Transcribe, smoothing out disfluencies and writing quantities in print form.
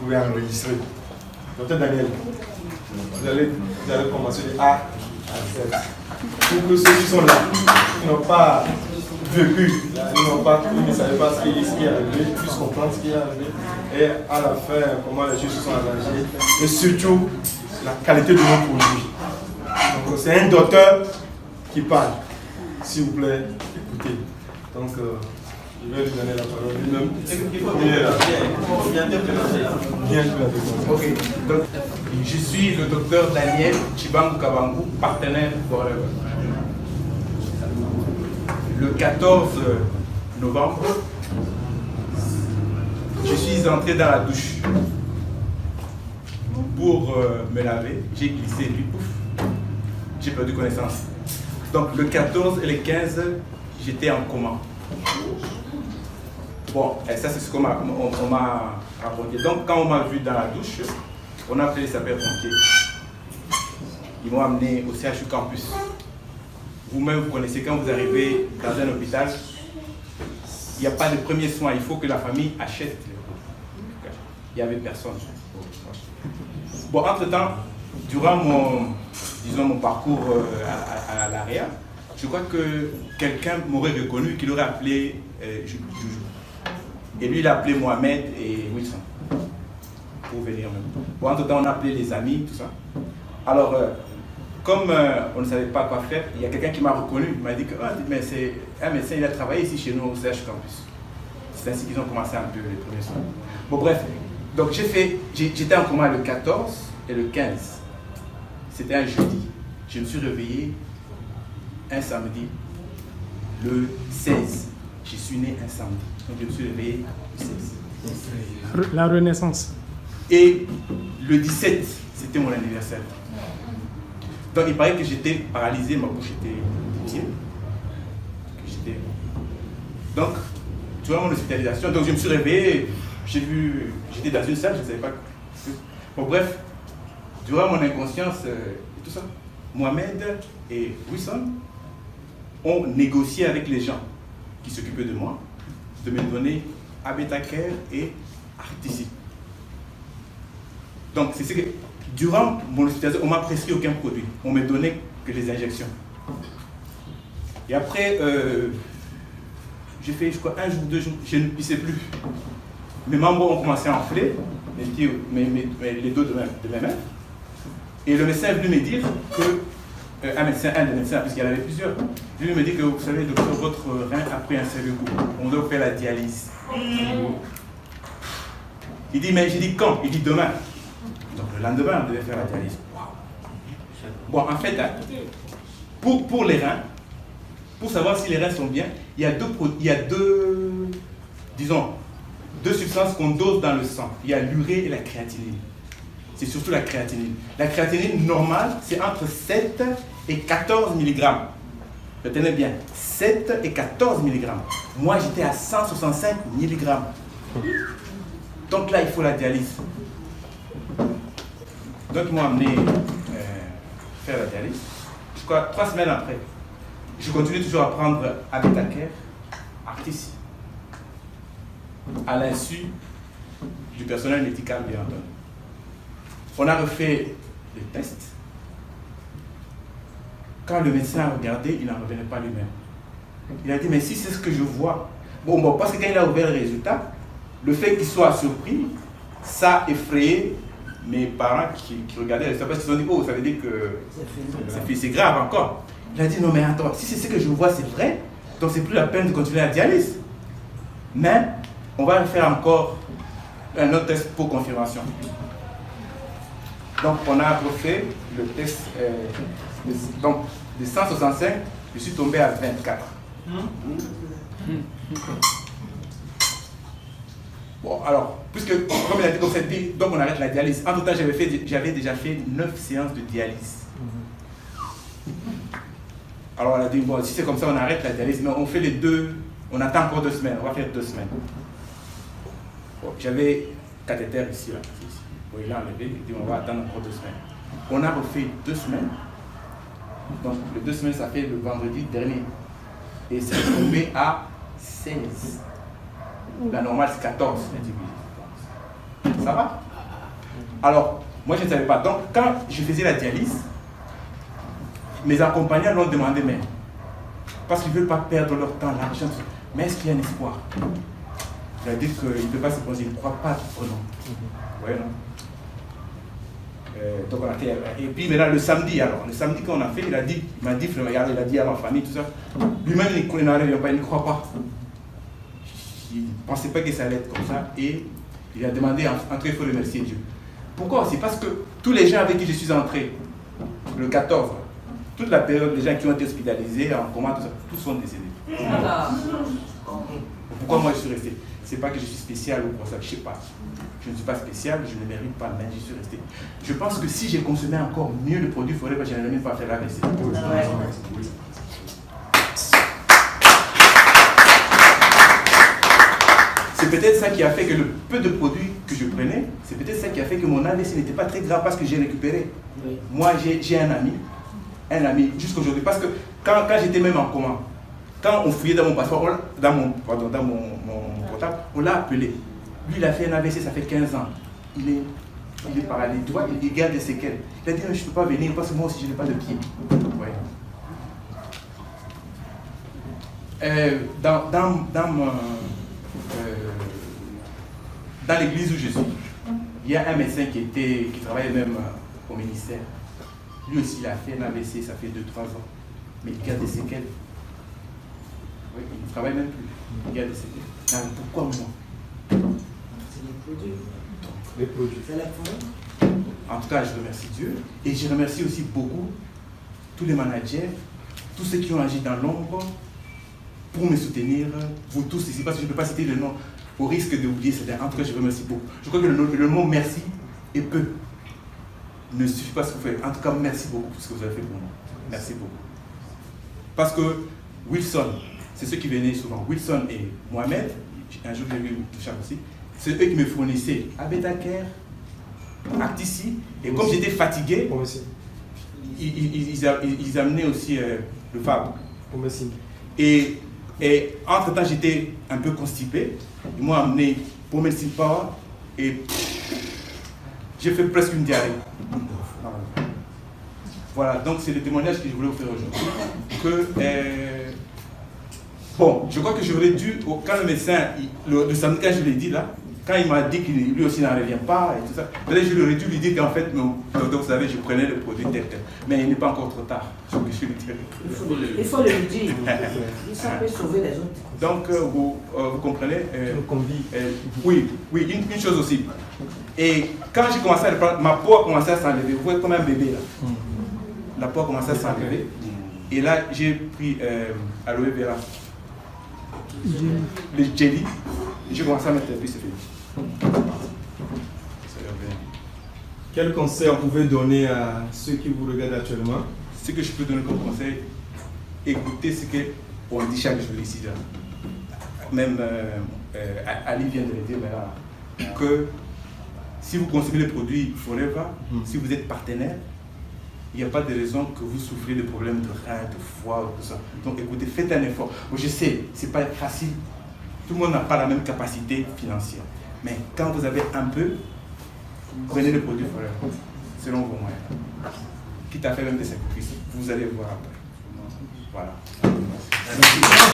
pouvez enregistrer. Docteur Daniel, vous allez commencer de A à Z. Pour que ceux qui sont là, qui n'ont pas vécu, ils ne savaient pas ce qui est arrivé, puissent comprendre ce qui est arrivé. Et à la fin, comment les choses se sont arrangées. Et surtout, la qualité de nos produits. Donc c'est un docteur qui parle. S'il vous plaît, écoutez. Donc, je vais lui donner la parole lui-même. Il faut bien te présenter. Ok. Donc, je suis le docteur Daniel Chibangu Kabangu, partenaire Forever. Le 14 novembre, je suis entré dans la douche pour me laver. J'ai glissé et puis pouf, j'ai perdu connaissance. Donc le 14 et le 15, j'étais en coma. Bon, et ça c'est ce qu'on m'a raconté. Donc quand on m'a vu dans la douche, on a appelé les sapeurs-pompiers. Ils m'ont amené au CHU Campus. Vous-même, vous connaissez, quand vous arrivez dans un hôpital, il n'y a pas de premiers soins, il faut que la famille achète. Il n'y avait personne. Bon, entre-temps, durant mon parcours à l'AREA, je crois que quelqu'un m'aurait reconnu, qu'il aurait appelé Joujou. Et lui, il a appelé Mohamed et Wilson pour venir même. Bon, entre-temps, on a appelé les amis, tout ça. Alors, comme on ne savait pas quoi faire, il y a quelqu'un qui m'a reconnu, il m'a dit que mais c'est un médecin, il a travaillé ici chez nous au CH Campus. C'est ainsi qu'ils ont commencé un peu les premiers soins. Bon bref, donc j'étais en coma le 14 et le 15. C'était un jeudi. Je me suis réveillé un samedi, le 16. Je suis né un samedi. Donc je me suis réveillé le 16. La Renaissance. Et le 17, c'était mon anniversaire. Donc il paraît que j'étais paralysé, ma bouche était petite. Donc, tu vois mon hospitalisation. Donc je me suis réveillé, j'étais dans une salle, je ne savais pas. Bon bref, durant mon inconscience et tout ça, Mohamed et Wilson ont négocié avec les gens qui s'occupaient de moi, de me donner Abetacare et Artici. Donc c'est ce que... Durant mon hospitalisation, on ne m'a prescrit aucun produit. On ne me donnait que des injections. Et après, j'ai fait, je crois, un jour, 2 jours, je ne pissais plus. Mes membres ont commencé à enfler, les dos de mes mains. Et le médecin est venu me dire que, un des médecins, puisqu'il y en avait plusieurs, est venu me dire que, vous savez, docteur, votre rein a pris un sérieux coup. On doit faire la dialyse. Il dit, mais j'ai dit quand? Il dit demain. Donc le lendemain, on devait faire la dialyse. Wow. Bon, en fait, hein, pour les reins, pour savoir si les reins sont bien, il y a deux substances qu'on dose dans le sang. Il y a l'urée et la créatinine. C'est surtout la créatinine. La créatinine normale, c'est entre 7 et 14 mg. Retenez bien, 7 et 14 mg. Moi, j'étais à 165 mg. Donc là, il faut la dialyse. Donc ils m'ont amené faire la dialyse. Je crois 3 semaines après, je continue toujours à prendre Abetacare, Artici, à l'insu du personnel médical, bien entendu. On a refait les tests. Quand le médecin a regardé, il n'en revenait pas lui-même. Il a dit, mais si c'est ce que je vois, bon, parce que quand il a ouvert le résultat, le fait qu'il soit surpris, ça a effrayé mes parents qui regardaient les parce qu'ils ont dit, oh, ça veut dire que c'est grave encore. Il a dit, non mais attends, si c'est ce que je vois, c'est vrai, donc c'est plus la peine de continuer la dialyse. Mais on va faire encore un autre test pour confirmation. Donc on a refait le test, donc de 165, je suis tombé à 24. Bon, alors, puisque, comme il a dit, donc on arrête la dialyse. En tout temps, j'avais déjà fait 9 séances de dialyse. Alors, on a dit, bon, si c'est comme ça, on arrête la dialyse, mais on fait les deux, on attend encore 2 semaines, on va faire 2 semaines. Bon, j'avais cathéter ici, là. Bon, il a enlevé, il dit, on va attendre encore 2 semaines. On a refait 2 semaines. Donc, les 2 semaines, ça fait le vendredi dernier. Et c'est tombé à 16. La normale, c'est 14. Ça va? Alors, moi je ne savais pas. Donc, quand je faisais la dialyse, mes accompagnants l'ont demandé, mais parce qu'ils ne veulent pas perdre leur temps, l'argent. Mais est-ce qu'il y a un espoir? Il a dit qu'il ne peut pas se poser, il ne croit pas au nom. Oui, non? Donc on a fait, et puis maintenant le samedi, quand on a fait, il m'a dit, regarde, il a dit à ma famille, tout ça. Lui-même, il n'arrive pas, il ne croit pas. Il ne pensait pas que ça allait être comme ça. Et il a demandé, entrer, il faut remercier Dieu. Pourquoi? C'est parce que tous les gens avec qui je suis entré, le 14, toute la période, les gens qui ont été hospitalisés, en coma, tout ça, tous sont décédés. Voilà. Pourquoi moi je suis resté? C'est pas que je suis spécial ou pour ça, je sais pas. Je ne suis pas spécial, je ne mérite pas, mais je suis resté. Je pense que si j'ai consommé encore mieux le produit, il faudrait que je n'ai même pas fait la vaisselle. C'est peut-être ça qui a fait que le peu de produits que je prenais, c'est peut-être ça qui a fait que mon AVC n'était pas très grave parce que j'ai récupéré. Oui. Moi, j'ai un ami, jusqu'aujourd'hui, parce que quand j'étais même en coma, quand on fouillait dans mon passeport, dans mon portable, on l'a appelé. Lui, il a fait un AVC, ça fait 15 ans. Il est paralysé, tu vois, il garde des séquelles. Il a dit, je ne peux pas venir parce que moi aussi, je n'ai pas de pied. Ouais. Dans l'église où je suis, il y a un médecin qui travaille même au ministère. Lui aussi, il a fait un AVC, ça fait 2-3 ans. Mais il garde des séquelles. Oui, il ne travaille même plus. Il garde des séquelles. Alors, pourquoi moi? C'est les produits. Les produits. C'est la forêt. En tout cas, je remercie Dieu. Et je remercie aussi beaucoup tous les managers, tous ceux qui ont agi dans l'ombre pour me soutenir. Vous tous ici, parce que je ne peux pas citer le nom au risque d'oublier certains. En tout cas, je remercie beaucoup. Je crois que le mot merci et peu ne suffit pas à ce que vous faites. En tout cas, merci beaucoup pour ce que vous avez fait pour moi. Merci beaucoup. Parce que Wilson, c'est ceux qui venaient souvent. Wilson et Mohamed, un jour j'ai vu Touchard aussi, c'est eux qui me fournissaient Abetaker, Actici, et comme j'étais fatigué, ils amenaient aussi le Fab. Et entre-temps, j'étais un peu constipé. Ils m'ont amené pour Medicine Power et j'ai fait presque une diarrhée. Voilà, donc c'est le témoignage que je voulais vous faire aujourd'hui. Bon, je crois que j'aurais dû, quand le médecin, le samedi, quand je l'ai dit là, quand il m'a dit qu'il lui aussi n'en revient pas et tout ça, peut-être je lui aurais dû lui dire qu'en fait, non, donc vous savez, je prenais le produit tel. Mais il n'est pas encore trop tard. Je lui dirai. Il faut le dire. Ça peut sauver les autres. Donc, vous comprenez oui, une chose aussi. Et quand j'ai commencé à le prendre, ma peau a commencé à s'enlever. Vous voyez comme un bébé là. La peau a commencé à s'enlever. Et là, j'ai pris aloe vera. Le jelly. J'ai commencé à mettre et puis c'est fini. Quel conseil vous pouvez donner à ceux qui vous regardent actuellement? Ce que je peux donner comme conseil, écoutez ce qu'on dit chaque jour ici. Là. Même Ali vient de le dire maintenant, que si vous consommez les produits Forever, si vous êtes partenaire, il n'y a pas de raison que vous souffrez de problèmes de rein, de foie, tout ça. Donc écoutez, faites un effort. Je sais, ce n'est pas facile. Tout le monde n'a pas la même capacité financière. Mais quand vous avez un peu, prenez le produit Forever, selon vos moyens. Quitte à faire même des sacrifices, vous allez voir après. Voilà.